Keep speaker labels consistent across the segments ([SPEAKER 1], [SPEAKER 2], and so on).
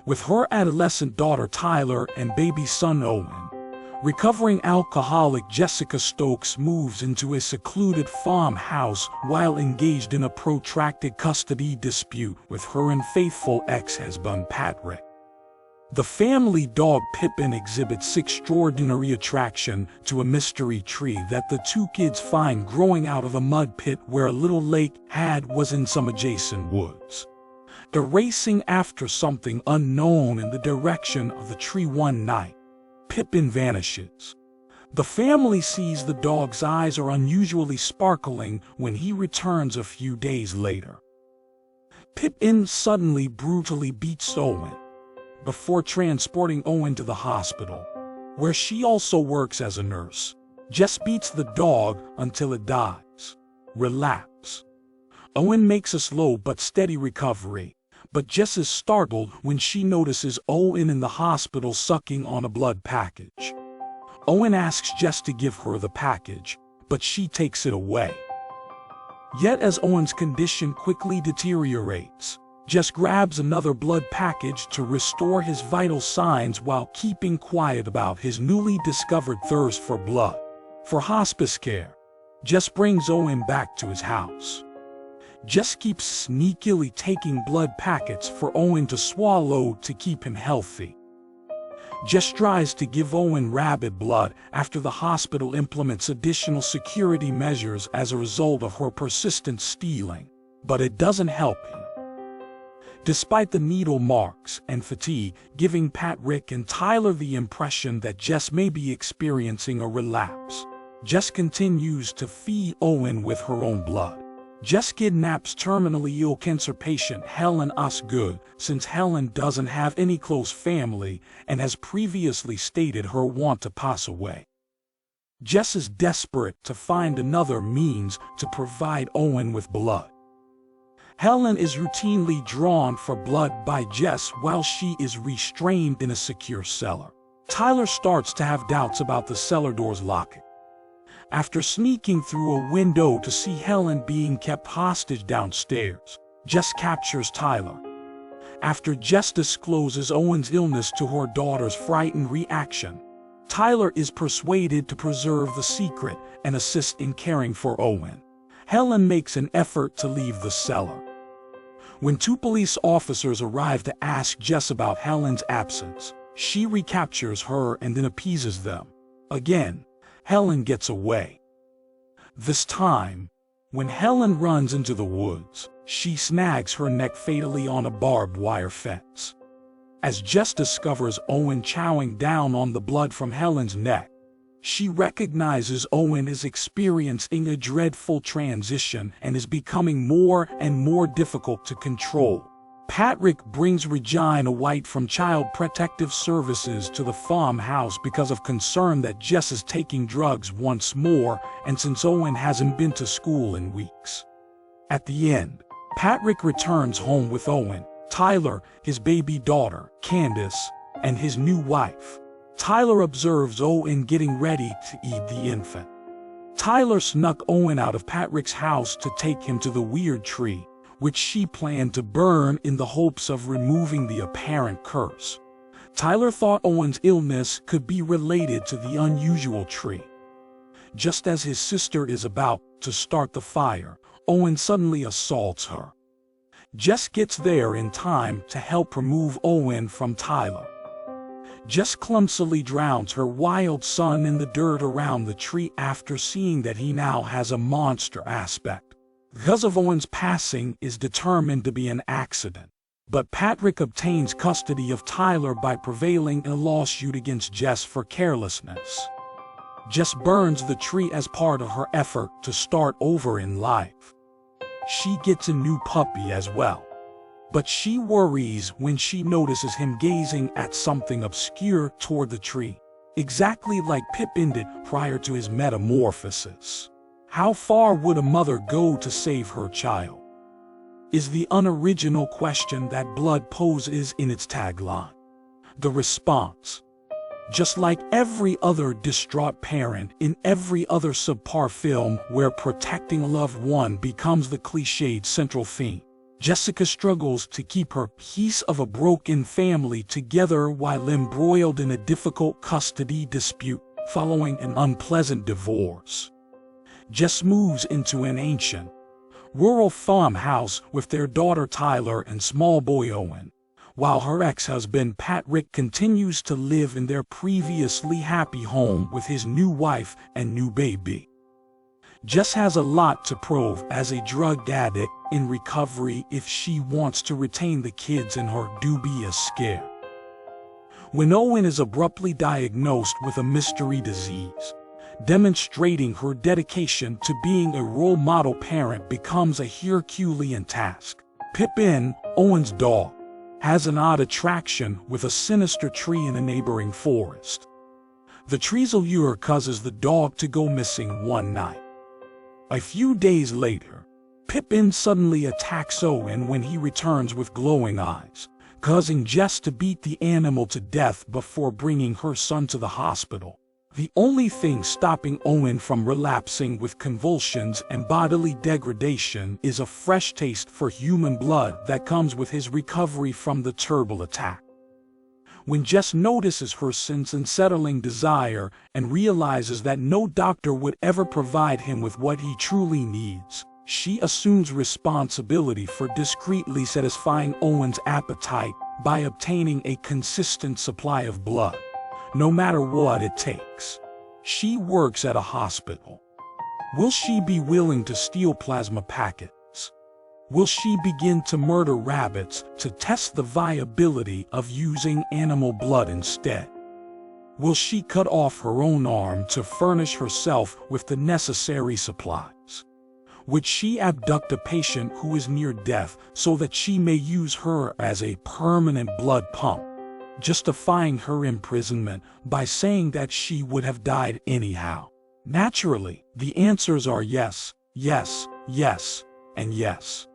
[SPEAKER 1] with her adolescent daughter Tyler and baby son Owen. Recovering alcoholic Jessica Stokes moves into a secluded farmhouse while engaged in a protracted custody dispute with her unfaithful ex-husband Patrick. The family dog Pippin exhibits extraordinary attraction to a mystery tree that the two kids find growing out of a mud pit where a little lake was in some adjacent woods. They're racing after something unknown in the direction of the tree one night. Pippin vanishes. The family sees the dog's eyes are unusually sparkling when he returns a few days later. Pippin suddenly brutally beats Owen, before transporting Owen to the hospital, where she also works as a nurse. Jess beats the dog until it dies. Relapse. Owen makes a slow but steady recovery, but Jess is startled when she notices Owen in the hospital sucking on a blood package. Owen asks Jess to give her the package, but she takes it away. Yet as Owen's condition quickly deteriorates, Jess grabs another blood package to restore his vital signs while keeping quiet about his newly discovered thirst for blood. For hospice care, Jess brings Owen back to his house. Jess keeps sneakily taking blood packets for Owen to swallow to keep him healthy. Jess tries to give Owen rabid blood after the hospital implements additional security measures as a result of her persistent stealing, but it doesn't help him. Despite the needle marks and fatigue, giving Patrick and Tyler the impression that Jess may be experiencing a relapse, Jess continues to feed Owen with her own blood. Jess kidnaps terminally ill cancer patient Helen Osgood, since Helen doesn't have any close family and has previously stated her want to pass away. Jess is desperate to find another means to provide Owen with blood. Helen is routinely drawn for blood by Jess while she is restrained in a secure cellar. Tyler starts to have doubts about the cellar door's locking. After sneaking through a window to see Helen being kept hostage downstairs, Jess captures Tyler. After Jess discloses Owen's illness to her daughter's frightened reaction, Tyler is persuaded to preserve the secret and assist in caring for Owen. Helen makes an effort to leave the cellar. When two police officers arrive to ask Jess about Helen's absence, she recaptures her and then appeases them. Again, Helen gets away. This time, when Helen runs into the woods, she snags her neck fatally on a barbed wire fence. As Jess discovers Owen chowing down on the blood from Helen's neck, she recognizes Owen is experiencing a dreadful transition and is becoming more and more difficult to control. Patrick brings Regina White from Child Protective Services to the farmhouse because of concern that Jess is taking drugs once more, and since Owen hasn't been to school in weeks. At the end, Patrick returns home with Owen, Tyler, his baby daughter, Candace, and his new wife. Tyler observes Owen getting ready to eat the infant. Tyler snuck Owen out of Patrick's house to take him to the weird tree, which she planned to burn in the hopes of removing the apparent curse. Tyler thought Owen's illness could be related to the unusual tree. Just as his sister is about to start the fire, Owen suddenly assaults her. Jess gets there in time to help remove Owen from Tyler. Jess clumsily drowns her wild son in the dirt around the tree after seeing that he now has a monster aspect. Because of Owen's passing is determined to be an accident, but Patrick obtains custody of Tyler by prevailing in a lawsuit against Jess for carelessness. Jess burns the tree as part of her effort to start over in life. She gets a new puppy as well, but she worries when she notices him gazing at something obscure toward the tree, exactly like Pippin did prior to his metamorphosis. How far would a mother go to save her child? Is the unoriginal question that Blood poses in its tagline. The response: just like every other distraught parent in every other subpar film where protecting a loved one becomes the cliched central theme, Jessica struggles to keep her piece of a broken family together while embroiled in a difficult custody dispute following an unpleasant divorce. Jess moves into an ancient, rural farmhouse with their daughter Tyler and small boy Owen, while her ex-husband Patrick continues to live in their previously happy home with his new wife and new baby. Jess has a lot to prove as a drug addict in recovery if she wants to retain the kids in her dubious scare. When Owen is abruptly diagnosed with a mystery disease, demonstrating her dedication to being a role model parent becomes a Herculean task. Pippin, Owen's dog, has an odd attraction with a sinister tree in a neighboring forest. The tree's allure causes the dog to go missing one night. A few days later, Pippin suddenly attacks Owen when he returns with glowing eyes, causing Jess to beat the animal to death before bringing her son to the hospital. The only thing stopping Owen from relapsing with convulsions and bodily degradation is a fresh taste for human blood that comes with his recovery from the terrible attack. When Jess notices her sin's unsettling desire and realizes that no doctor would ever provide him with what he truly needs, she assumes responsibility for discreetly satisfying Owen's appetite by obtaining a consistent supply of blood, no matter what it takes. She works at a hospital. Will she be willing to steal plasma packets? Will she begin to murder rabbits to test the viability of using animal blood instead? Will she cut off her own arm to furnish herself with the necessary supplies? Would she abduct a patient who is near death so that she may use her as a permanent blood pump, justifying her imprisonment by saying that she would have died anyhow? Naturally, the answers are yes, yes, yes, and yes.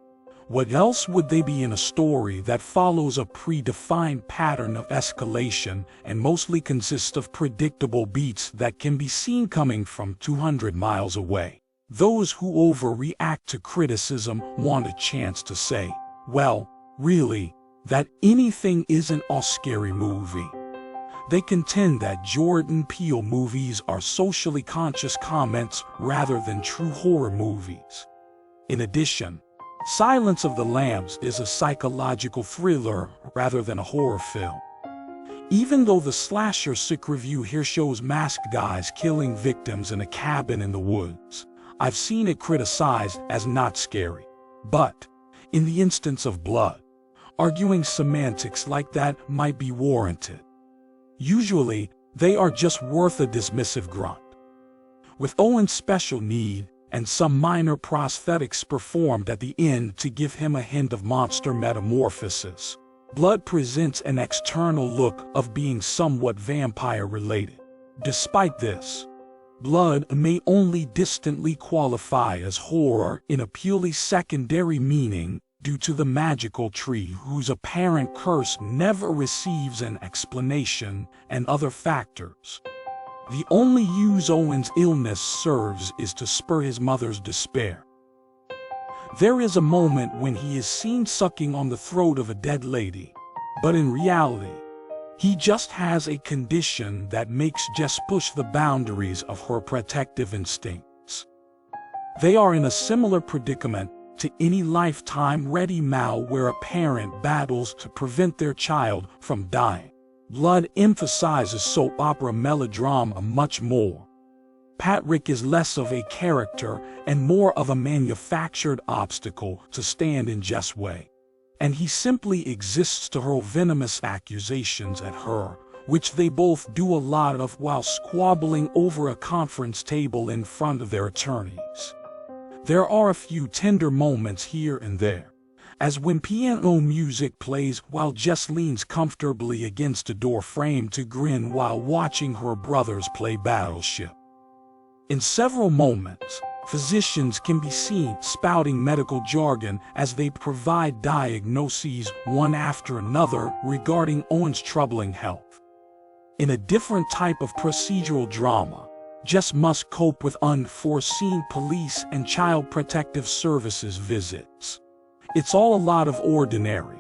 [SPEAKER 1] What else would they be in a story that follows a predefined pattern of escalation and mostly consists of predictable beats that can be seen coming from 200 miles away? Those who overreact to criticism want a chance to say, well, really, that anything isn't a scary movie. They contend that Jordan Peele movies are socially conscious comments rather than true horror movies. In addition, Silence of the Lambs is a psychological thriller rather than a horror film. Even though the slasher sick review here shows masked guys killing victims in a cabin in the woods, I've seen it criticized as not scary. But, in the instance of blood, arguing semantics like that might be warranted. Usually, they are just worth a dismissive grunt. With Owen's special need, and some minor prosthetics performed at the end to give him a hint of monster metamorphosis, Blood presents an external look of being somewhat vampire-related. Despite this, Blood may only distantly qualify as horror in a purely secondary meaning due to the magical tree whose apparent curse never receives an explanation and other factors. The only use Owen's illness serves is to spur his mother's despair. There is a moment when he is seen sucking on the throat of a dead lady, but in reality, he just has a condition that makes Jess push the boundaries of her protective instincts. They are in a similar predicament to any Lifetime-ready mal where a parent battles to prevent their child from dying. Blood emphasizes soap opera melodrama much more. Patrick is less of a character and more of a manufactured obstacle to stand in Jess' way. And he simply exists to hurl venomous accusations at her, which they both do a lot of while squabbling over a conference table in front of their attorneys. There are a few tender moments here and there, as when piano music plays while Jess leans comfortably against a door frame to grin while watching her brothers play Battleship. In several moments, physicians can be seen spouting medical jargon as they provide diagnoses one after another regarding Owen's troubling health. In a different type of procedural drama, Jess must cope with unforeseen police and child protective services visits. It's all a lot of ordinary,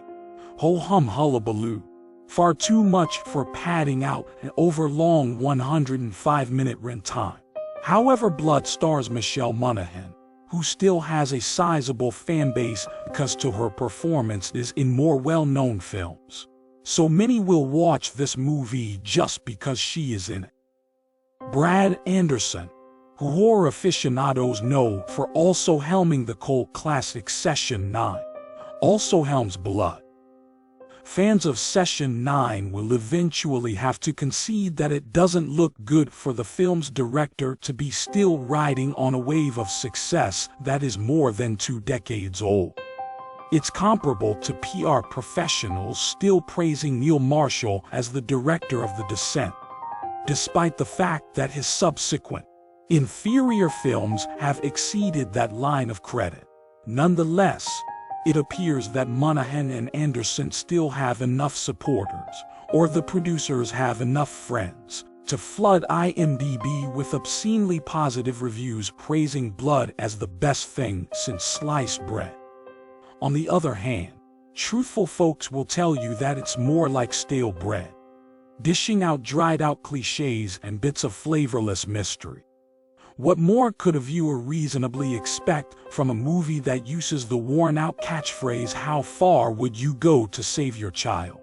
[SPEAKER 1] ho-hum hullabaloo, far too much for padding out an overlong 105-minute runtime. However, Blood stars Michelle Monaghan, who still has a sizable fan base because to her performances in more well-known films. So many will watch this movie just because she is in it. Brad Anderson, who horror aficionados know for also helming the cult classic Session 9, also helms Blood. Fans of Session 9 will eventually have to concede that it doesn't look good for the film's director to be still riding on a wave of success that is more than 2 decades old. It's comparable to PR professionals still praising Neil Marshall as the director of The Descent, despite the fact that his subsequent, inferior films have exceeded that line of credit. Nonetheless, it appears that Monaghan and Anderson still have enough supporters, or the producers have enough friends, to flood IMDb with obscenely positive reviews praising Blood as the best thing since sliced bread. On the other hand, truthful folks will tell you that it's more like stale bread, dishing out dried-out cliches and bits of flavorless mystery. What more could a viewer reasonably expect from a movie that uses the worn-out catchphrase, "How far would you go to save your child?"